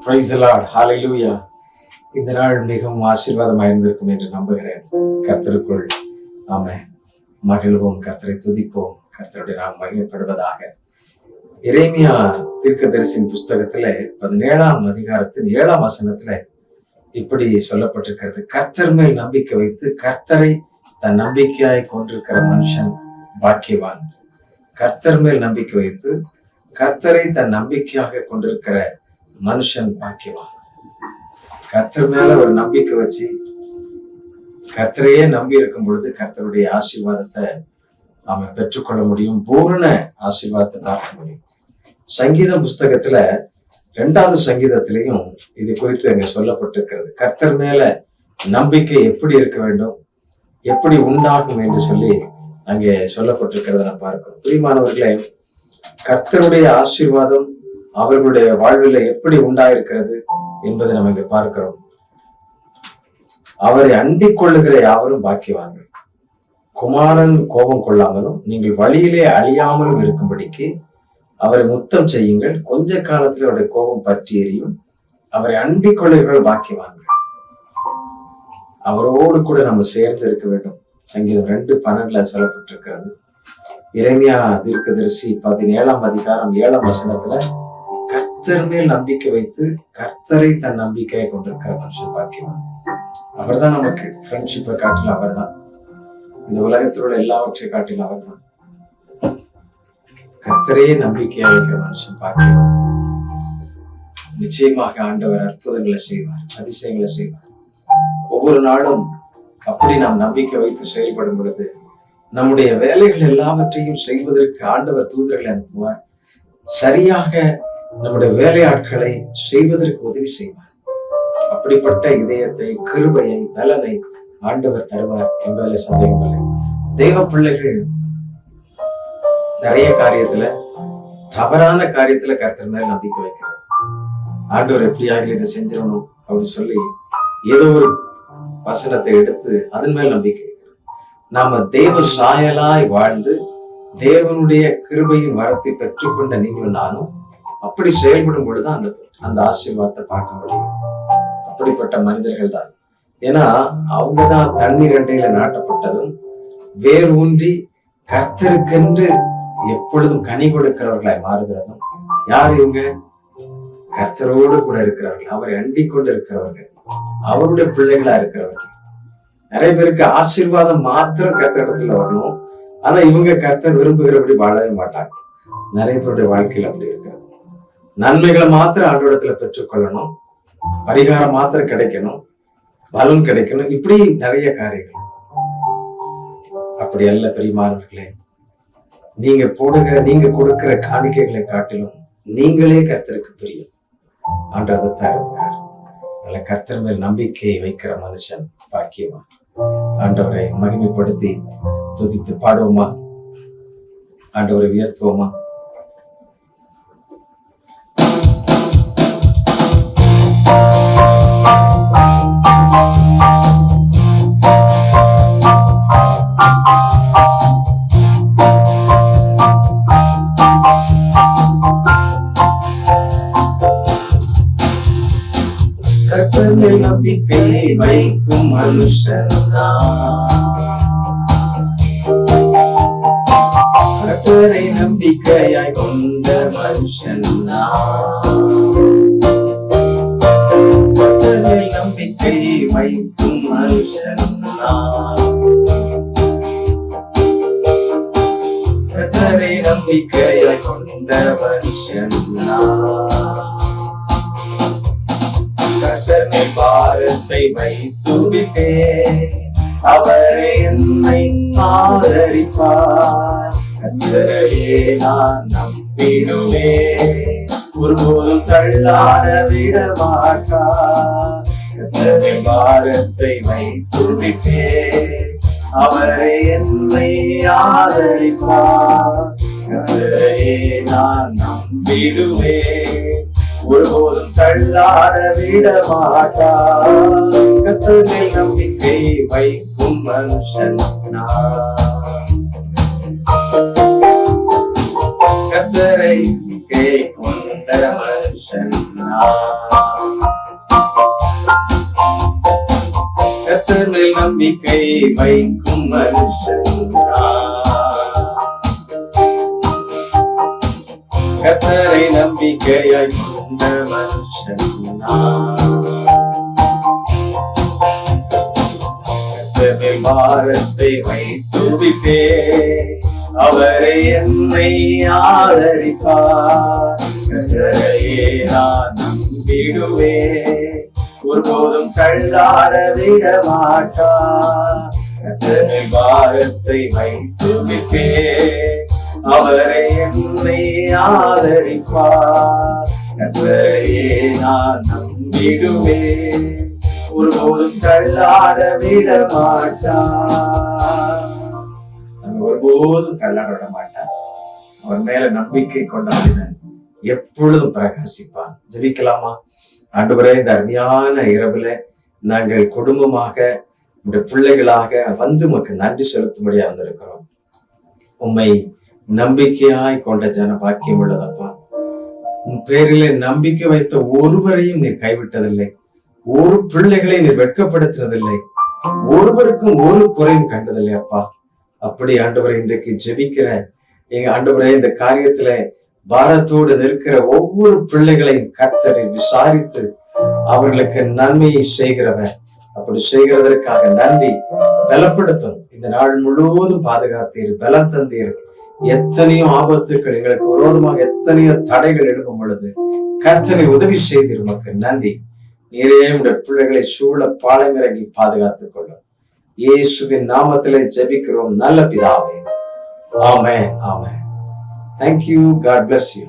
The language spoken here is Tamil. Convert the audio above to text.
பிரைஸ் தி லார்ட், ஹalleluya. இந்த நாள் மிகவும் ஆசீர்வாதமாக இருந்திருக்கும் என்று நம்புகிறேன். கர்த்தருக்குள் ஆமென். மகிழ்வோம், கர்த்தரை துதிப்போம், கர்த்தருடைய நாமம் மகிமைப்படுவதாக. எரேமியா தீர்க்கதரிசியின் புஸ்தகத்துல 17ஆம் அதிகாரத்தின் 7ஆம் வசனத்துல இப்படி சொல்லப்பட்டிருக்கிறது. கர்த்தர் மேல் நம்பிக்கை வைத்து கர்த்தரை தன் நம்பிக்கையாய் கொண்டிருக்கிற மனுஷன் பாக்கியவான். கர்த்தர் மேல் நம்பிக்கை வைத்து கர்த்தரை தன் நம்பிக்கையாக கொண்டிருக்கிற மனுஷன் பாக்கியவான். கர்த்தர் மேல ஒரு நம்பிக்கை வச்சு கர்த்தரையே நம்பி இருக்கும் பொழுது கர்த்தருடைய ஆசீர்வாதத்தை அவன் பெற்றுக்கொள்ள முடியும், பூரண ஆசீர்வாதத்தை பார்க்க முடியும். சங்கீதம் புஸ்தகத்துல 2வது சங்கீதத்திலையும் இது குறித்து அங்க சொல்லப்பட்டிருக்கிறது. கர்த்தர் மேல நம்பிக்கை எப்படி இருக்க வேண்டும், எப்படி உண்டாகும் என்று சொல்லி அங்கே சொல்லப்பட்டிருக்கிறத நான் பார்க்கிறோம். பிரியமானவர்களே, கர்த்தருடைய ஆசீர்வாதம் அவர்களுடைய வாழ்வில் எப்படி உண்டாயிருக்கிறது என்பதை நம்ம இங்க பார்க்கிறோம். அவரை அண்டிக் கொள்ளுகிற யாவரும் பாக்கியவான்கள். குமாரன் கோபம் கொள்ளாமலும் நீங்கள் வழியிலே அழியாமலும் இருக்கும்படிக்கு அவரை முத்தம் செய்யுங்கள். கொஞ்ச காலத்தில் அவருடைய கோபம் பற்றி எரியும். அவரை அண்டிக் கொள்ளுகிற பாக்கியவான்கள். அவரோடு கூட நம்ம சேர்ந்து இருக்க வேண்டும். சங்கீதம் 2:12 சொல்லப்பட்டிருக்கிறது. எரேமியா தீர்க்கதரிசி 17ஆம் அதிகாரம் 7ஆம் வசனத்துல கர்த்தர் மேல் நம்பிக்கை வைத்து கர்த்தரை தன் நம்பிக்கையை கொண்டிருக்கிற மனுஷன் பாக்கியவான். அவர் தான் நமக்கு ஃப்ரெண்ட்ஷிப்பை காட்டிலும் அவர் தான், இந்த உலகத்தில் உள்ள எல்லாவற்றை காட்டிலும் அவர் தான். கர்த்தரையே நம்பிக்கையா வைக்கிற மனுஷன் பாக்கியவான். நிச்சயமாக ஆண்டவர் அற்புதங்களை செய்வார், அதிசயங்களை செய்வார். ஒவ்வொரு நாளும் அப்படி நாம் நம்பிக்கை வைத்து செயல்படும் பொழுது நம்முடைய வேலைகள் எல்லாவற்றையும் செய்வதற்கு ஆண்டவர் தூதர்களை அனுப்புவார். சரியாக நம்முடைய வேலையாட்களை செய்வதற்கு உதவி செய்வார். அப்படிப்பட்ட இதயத்தை, கிருபையை, பலனை ஆண்டவர் தருவார் என்பதில் சந்தேகமில்லை. தெய்வ பிள்ளைகள் நிறைய காரியத்துல, தவறான காரியத்துல கர்த்தர் மேல் நம்பிக்கை வைக்கிறது. ஆண்டவர் எப்படியாக இதை செஞ்சிடணும் அப்படின்னு சொல்லி ஏதோ ஒரு வசனத்தை எடுத்து அதன் மேல் நம்பிக்கை வைக்கிறது. நாம தேவ சாயலாய் வாழ்ந்து தேவனுடைய கிருபையின் வரத்தை பெற்றுக்கொண்ட நீங்களும் நானும் அப்படி செயல்படும் பொழுதுதான் அந்த ஆசீர்வாதத்தை பார்க்க முடியும். அப்படிப்பட்ட மனிதர்கள் தான். ஏன்னா அவங்கதான் தண்ணீர் அண்டையில நாட்டப்பட்டதும் வேர் ஊன்றி கர்த்தருக்கென்று எப்பொழுதும் கனி கொடுக்கிறவர்களாய் மாறுகிறதும் யார் இவங்க? கர்த்தரோடு கூட இருக்கிறவர்கள், அவரை அண்டிக் கொண்டு இருக்கிறவர்கள், அவருடைய பிள்ளைகளா இருக்கிறவர்கள். நிறைய பேருக்கு ஆசீர்வாதம் மாத்திரம் கர்த்தரிடத்துல வரணும், ஆனா இவங்க கர்த்தர் விரும்புகிறபடி வாழவே மாட்டாங்க. நிறைய பேருடைய வாழ்க்கையில் அப்படி இருக்கிறது. நன்மைகளை மாத்திரம் ஆண்டவரிடத்துல பெற்றுக்கொள்ளணும், பரிகாரம் மாத்திரம் கிடைக்கணும், பலன் கிடைக்கணும், இப்படி நிறைய காரியங்கள். அப்படி அல்ல பிரியமானவர்களே. நீங்க கொடுக்கிற காணிக்கைகளை காட்டிலும் நீங்களே கர்த்தருக்கு பிரியம். ஆண்டவர் அதைத்தான் இருக்கிறார். அதனால கர்த்தர் மேல் நம்பிக்கையை வைக்கிற மனுஷன் பாக்கியவான். ஆண்டவரை மகிமைப்படுத்தி துதித்து பாடுவோமா? ஆண்டவரை உயர்த்துவோமா? நம்பிக்கையை வைக்கும் மனுஷன் கர்த்தரை நம்பிக்கையாய் கொண்ட மனுஷன் கர்த்தரை நம்பிக்கையை வைக்கும் மனுஷன் கர்த்தரை நம்பிக்கையாய் கொண்ட மனுஷன் கர்த்தரை பாரத்தை வைத்துவிட்டே அவரை என்னை ஆதரிப்பார். கர்த்தரையே நான் நம்பிடுவே, ஒருபோதும் தள்ளாட விட மாட்டார். கர்த்தரை பாரத்தை வைத்துவிட்டே அவரை என்னை ஆதரிப்பார். கர்த்தரையே நான் நம்பிடுவே, ஒருபோதும் தள்ளாட விட மாட்டார். கர்த்தரை நம்பிக்கை வைக்கும் மனுஷன் கர்த்தரை கொண்ட மனுஷன் நம்பிக்கை வைக்கும் மனுஷன் கர்த்தரை நம்பிக்கையாய் கொண்ட மனுஷன் கர்த்தரில் பாரத்தை வைத்து விட்டே அவரை என்னை ஆதரிப்பார் கர்த்தரையே நான் நம்பிடுவேன் ஒருபோதும் தள்ளாட விட மாட்டார் கர்த்தரில் பாரத்தை வைத்து விட்டே அவரை என்னை ஆதரிப்பார் கர்த்தரையே நான் நம்பிடுவேன் ஒருபோதும் தள்ளாட விட மாட்டார். நம்ம ஒருபோதும் தள்ளாட விட மாட்டார். அவர் மேல நம்பிக்கை கொண்டாடினன் எப்பொழுதும் பிரகாசிப்பான். ஜெபிக்கலாமா? ஆண்டவரே, இந்த அருமையான இரவுல நாங்கள் குடும்பமாக உடைய பிள்ளைகளாக வந்து உமக்கு நன்றி செலுத்தும்படியா வந்திருக்கிறோம். உம்மை நம்பிக்கையாய் கொண்ட ஜன பாக்கியம் உள்ளதப்பா. உன் பேரிலே நம்பிக்கை வைத்த ஒருவரையும் நீர் கைவிட்டதில்லை. ஒரு பிள்ளைகளை நீர் வெட்கப்படுத்துறதில்லை. ஒருவருக்கும் ஒரு குறையும் கண்டதில்லை அப்பா. அப்படி ஆண்டவரை இன்றைக்கு ஜெபிக்கிற எங்க ஆண்டவரே, இந்த காரியத்துல பாரத்தோடு நிற்கிற ஒவ்வொரு பிள்ளைகளையும் கர்த்தரை விசாரித்து அவர்களுக்கு நன்மையை செய்கிறவர். அப்படி செய்கிறதற்காக நன்றி. பலப்படுத்தும். இந்த நாள் முழுவதும் பாதுகாத்தீர், பலம் தந்தீர். எத்தனையோ ஆபத்துக்கள் எங்களுக்கு விரோதமாக எத்தனையோ தடைகள் எழுப்பும் பொழுது கர்த்தரை உதவி செய்தீர். உமக்கு நன்றி. நீரே உடைய பிள்ளைகளை சூழ பாலமிறங்கி பாதுகாத்துக் கொள்ளும். இயேசுவின் நாமத்திலே ஜெபிக்கிறோம் நல்ல பிதாவே. ஆமென், ஆமென். Thank you. God bless you.